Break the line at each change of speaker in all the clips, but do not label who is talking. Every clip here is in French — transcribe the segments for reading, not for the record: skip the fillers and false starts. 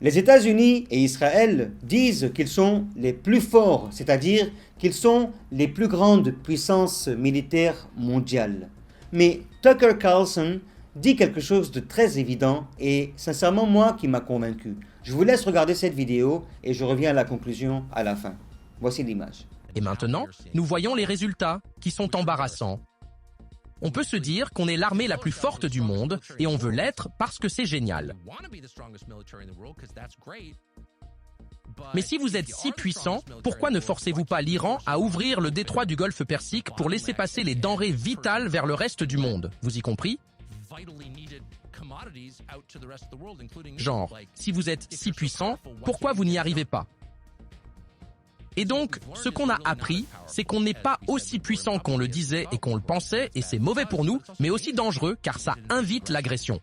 Les États-Unis et Israël disent qu'ils sont les plus forts, c'est-à-dire qu'ils sont les plus grandes puissances militaires mondiales. Mais Tucker Carlson dit quelque chose de très évident et sincèrement moi qui m'a convaincu. Je vous laisse regarder cette vidéo et je reviens à la conclusion à la fin. Voici l'image.
Et maintenant, nous voyons les résultats qui sont embarrassants. On peut se dire qu'on est l'armée la plus forte du monde et on veut l'être parce que c'est génial. Mais si vous êtes si puissant, pourquoi ne forcez-vous pas l'Iran à ouvrir le détroit du Golfe Persique pour laisser passer les denrées vitales vers le reste du monde? Vous y compris? Genre, si vous êtes si puissant, pourquoi vous n'y arrivez pas? Et donc, ce qu'on a appris, c'est qu'on n'est pas aussi puissant qu'on le disait et qu'on le pensait, et c'est mauvais pour nous, mais aussi dangereux, car ça invite l'agression.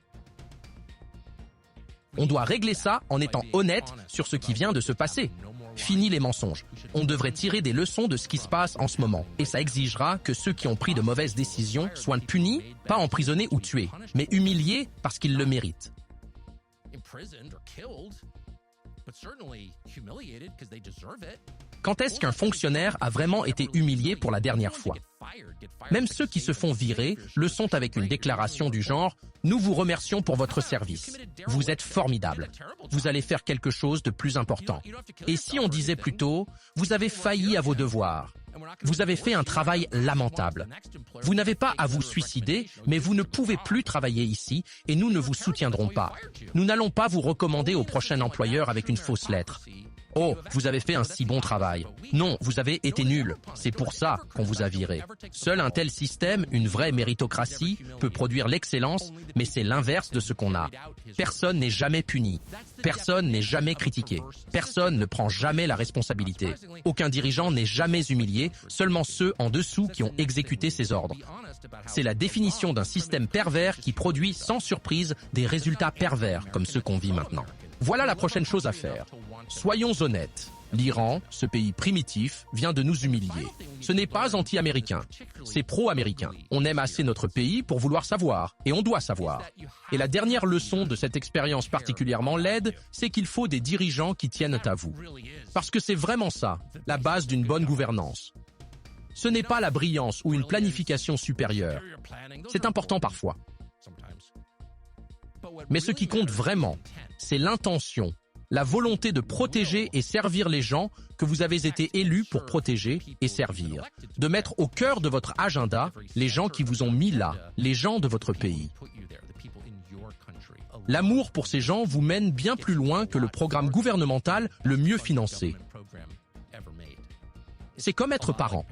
On doit régler ça en étant honnête sur ce qui vient de se passer. Fini les mensonges. On devrait tirer des leçons de ce qui se passe en ce moment. Et ça exigera que ceux qui ont pris de mauvaises décisions soient punis, pas emprisonnés ou tués, mais humiliés parce qu'ils le méritent. Quand est-ce qu'un fonctionnaire a vraiment été humilié pour la dernière fois? Même ceux qui se font virer le sont avec une déclaration du genre « Nous vous remercions pour votre service. Vous êtes formidable. Vous allez faire quelque chose de plus important. » Et si on disait plutôt « Vous avez failli à vos devoirs. Vous avez fait un travail lamentable. Vous n'avez pas à vous suicider, mais vous ne pouvez plus travailler ici et nous ne vous soutiendrons pas. Nous n'allons pas vous recommander au prochain employeur avec une fausse lettre. Oh, vous avez fait un si bon travail. Non, vous avez été nul. C'est pour ça qu'on vous a viré. Seul un tel système, une vraie méritocratie, peut produire l'excellence, mais c'est l'inverse de ce qu'on a. Personne n'est jamais puni. Personne n'est jamais critiqué. Personne ne prend jamais la responsabilité. Aucun dirigeant n'est jamais humilié, seulement ceux en dessous qui ont exécuté ses ordres. C'est la définition d'un système pervers qui produit sans surprise des résultats pervers comme ceux qu'on vit maintenant. Voilà la prochaine chose à faire. Soyons honnêtes. L'Iran, ce pays primitif, vient de nous humilier. Ce n'est pas anti-américain, c'est pro-américain. On aime assez notre pays pour vouloir savoir, et on doit savoir. Et la dernière leçon de cette expérience particulièrement laide, c'est qu'il faut des dirigeants qui tiennent à vous. Parce que c'est vraiment ça, la base d'une bonne gouvernance. Ce n'est pas la brillance ou une planification supérieure. C'est important parfois. Mais ce qui compte vraiment, c'est l'intention, la volonté de protéger et servir les gens que vous avez été élus pour protéger et servir. De mettre au cœur de votre agenda les gens qui vous ont mis là, les gens de votre pays. L'amour pour ces gens vous mène bien plus loin que le programme gouvernemental le mieux financé. C'est comme être parent.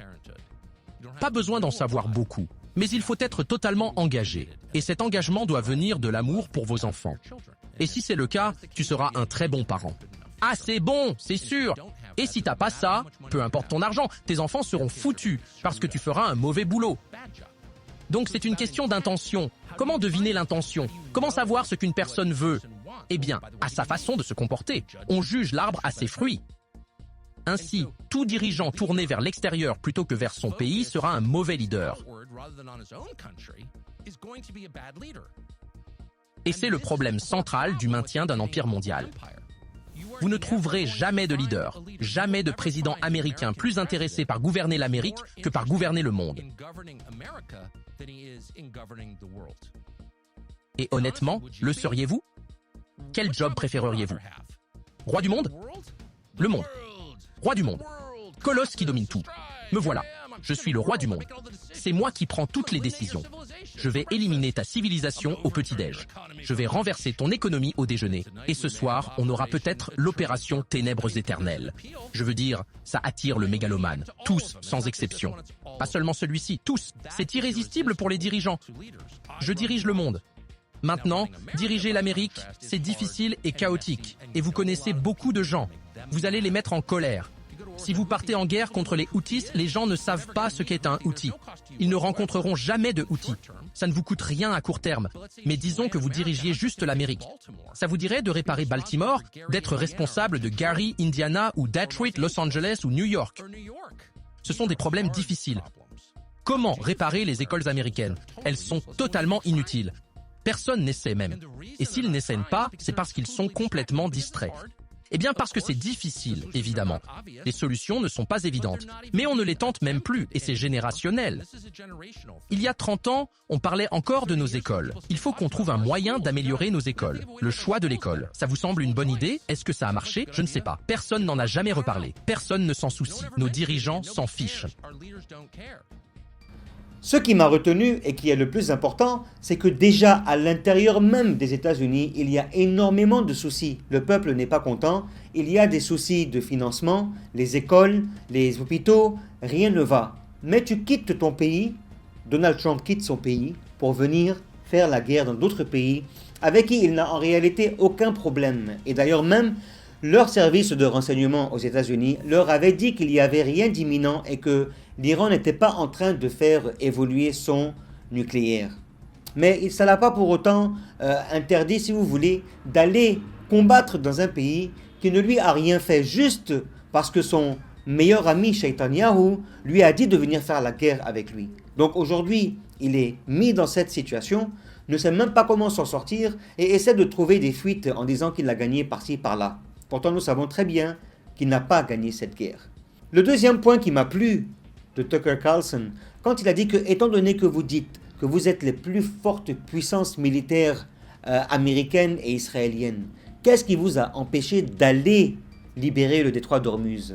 Pas besoin d'en savoir beaucoup, mais il faut être totalement engagé. Et cet engagement doit venir de l'amour pour vos enfants. Et si c'est le cas, tu seras un très bon parent. Ah, c'est bon, c'est sûr. Et si t'as pas ça, peu importe ton argent, tes enfants seront foutus parce que tu feras un mauvais boulot. Donc c'est une question d'intention. Comment deviner l'intention? Comment savoir ce qu'une personne veut? Eh bien, à sa façon de se comporter. On juge l'arbre à ses fruits. Ainsi, tout dirigeant tourné vers l'extérieur plutôt que vers son pays sera un mauvais leader. Et c'est le problème central du maintien d'un empire mondial. Vous ne trouverez jamais de leader, jamais de président américain plus intéressé par gouverner l'Amérique que par gouverner le monde. Et honnêtement, le seriez-vous? Quel job préféreriez-vous? Roi du monde? Le monde. Roi du monde. Colosse qui domine tout. Me voilà. Je suis le roi du monde. C'est moi qui prends toutes les décisions. Je vais éliminer ta civilisation au petit-déj. Je vais renverser ton économie au déjeuner. Et ce soir, on aura peut-être l'opération Ténèbres éternelles. Je veux dire, ça attire le mégalomane. Tous, sans exception. Pas seulement celui-ci, tous. C'est irrésistible pour les dirigeants. Je dirige le monde. Maintenant, diriger l'Amérique, c'est difficile et chaotique. Et vous connaissez beaucoup de gens. Vous allez les mettre en colère. Si vous partez en guerre contre les Houthis, les gens ne savent pas ce qu'est un Houthi. Ils ne rencontreront jamais de Houthis. Ça ne vous coûte rien à court terme. Mais disons que vous dirigiez juste l'Amérique. Ça vous dirait de réparer Baltimore, d'être responsable de Gary, Indiana, ou Detroit, Los Angeles ou New York. Ce sont des problèmes difficiles. Comment réparer les écoles américaines? Elles sont totalement inutiles. Personne n'essaie même. Et s'ils n'essaient pas, c'est parce qu'ils sont complètement distraits. Eh bien parce que c'est difficile, évidemment. Les solutions ne sont pas évidentes. Mais on ne les tente même plus, et c'est générationnel. Il y a 30 ans, on parlait encore de nos écoles. Il faut qu'on trouve un moyen d'améliorer nos écoles. Le choix de l'école. Ça vous semble une bonne idée? Est-ce que ça a marché? Je ne sais pas. Personne n'en a jamais reparlé. Personne ne s'en soucie. Nos dirigeants s'en fichent.
Ce qui m'a retenu et qui est le plus important, c'est que déjà à l'intérieur même des États-Unis, il y a énormément de soucis. Le peuple n'est pas content, il y a des soucis de financement, les écoles, les hôpitaux, rien ne va. Mais tu quittes ton pays, Donald Trump quitte son pays pour venir faire la guerre dans d'autres pays avec qui il n'a en réalité aucun problème. Et d'ailleurs même, leur service de renseignement aux États-Unis leur avait dit qu'il n'y avait rien d'imminent et que l'Iran n'était pas en train de faire évoluer son nucléaire. Mais ça n'a pas pour autant interdit, si vous voulez, d'aller combattre dans un pays qui ne lui a rien fait juste parce que son meilleur ami Netanyahu lui a dit de venir faire la guerre avec lui. Donc aujourd'hui, il est mis dans cette situation, ne sait même pas comment s'en sortir et essaie de trouver des fuites en disant qu'il a gagné par-ci, par-là. Pourtant, nous savons très bien qu'il n'a pas gagné cette guerre. Le deuxième point qui m'a plu de Tucker Carlson, quand il a dit que, étant donné que vous dites que vous êtes les plus fortes puissances militaires américaines et israéliennes, qu'est-ce qui vous a empêché d'aller libérer le détroit d'Ormuz?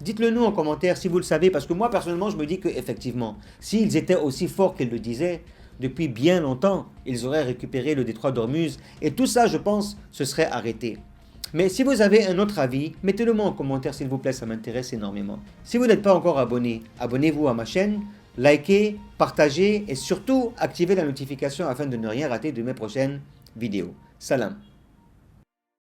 Dites-le nous en commentaire si vous le savez, parce que moi personnellement je me dis qu'effectivement, s'ils étaient aussi forts qu'ils le disaient, depuis bien longtemps, ils auraient récupéré le détroit d'Ormuz, et tout ça, je pense, se serait arrêté. Mais si vous avez un autre avis, mettez-le moi en commentaire s'il vous plaît, ça m'intéresse énormément. Si vous n'êtes pas encore abonné, abonnez-vous à ma chaîne, likez, partagez et surtout activez la notification afin de ne rien rater de mes prochaines vidéos. Salam.